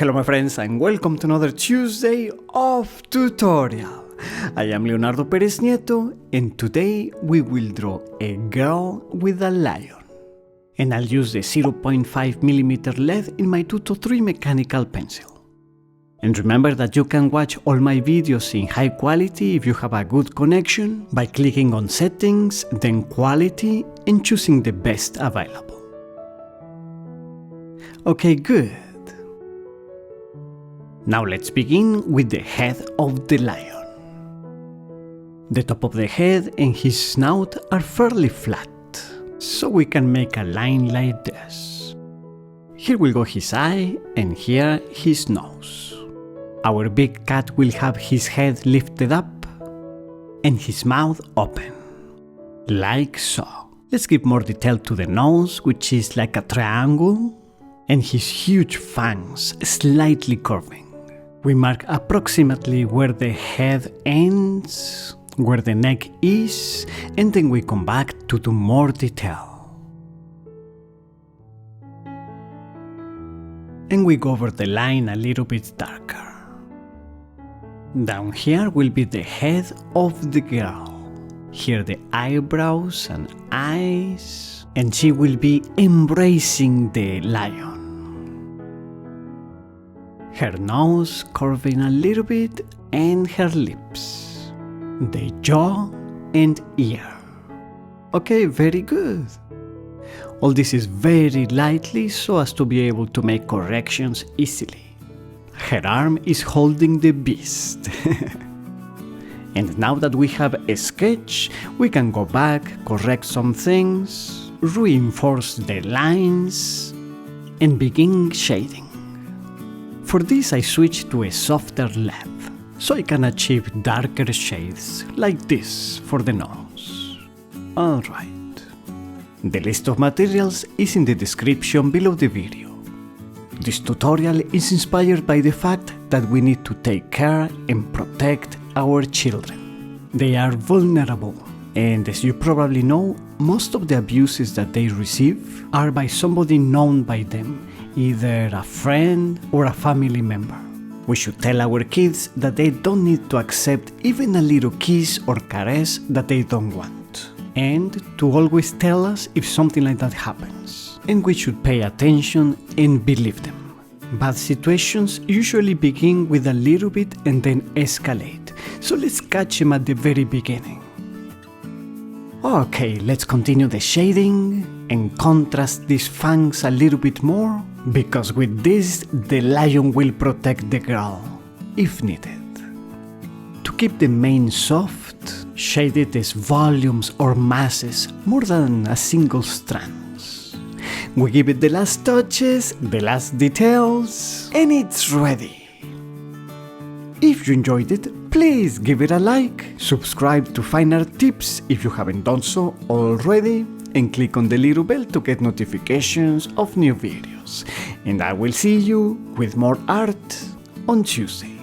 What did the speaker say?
Hello my friends and welcome to another Tuesday of tutorial. I am Leonardo Perez Nieto and today we will draw a girl with a lion. And I'll use the 0.5mm lead in my 223 mechanical pencil. And remember that you can watch all my videos in high quality if you have a good connection by clicking on settings, then quality and choosing the best available. Okay, good. Now let's begin with the head of the lion. The top of the head and his snout are fairly flat, so we can make a line like this. Here will go his eye and here his nose. Our big cat will have his head lifted up and his mouth open, like so. Let's give more detail to the nose, which is like a triangle, and his huge fangs slightly curving. We mark approximately where the head ends, where the neck is, and then we come back to do more detail. And we go over the line a little bit darker. Down here will be the head of the girl. Here the eyebrows and eyes, and she will be embracing the lion. Her nose curving a little bit and her lips, the jaw and ear. Okay, very good. All this is very lightly so as to be able to make corrections easily. Her arm is holding the beast. And now that we have a sketch, we can go back, correct some things, reinforce the lines, and begin shading. For this I switch to a softer lead, so I can achieve darker shades, like this for the nose. Alright. The list of materials is in the description below the video. This tutorial is inspired by the fact that we need to take care and protect our children. They are vulnerable, and as you probably know, most of the abuses that they receive are by somebody known by them, either a friend or a family member. We should tell our kids that they don't need to accept even a little kiss or caress that they don't want, and to always tell us if something like that happens. And we should pay attention and believe them. Bad situations usually begin with a little bit and then escalate, so let's catch them at the very beginning. Okay, let's continue the shading and contrast these fangs a little bit more, because with this the lion will protect the girl, if needed. To keep the mane soft, shade it as volumes or masses more than a single strand. We give it the last touches, the last details, and it's ready. If you enjoyed it, please give it a like, subscribe to find our tips if you haven't done so already, and click on the little bell to get notifications of new videos. And I will see you with more art on Tuesday.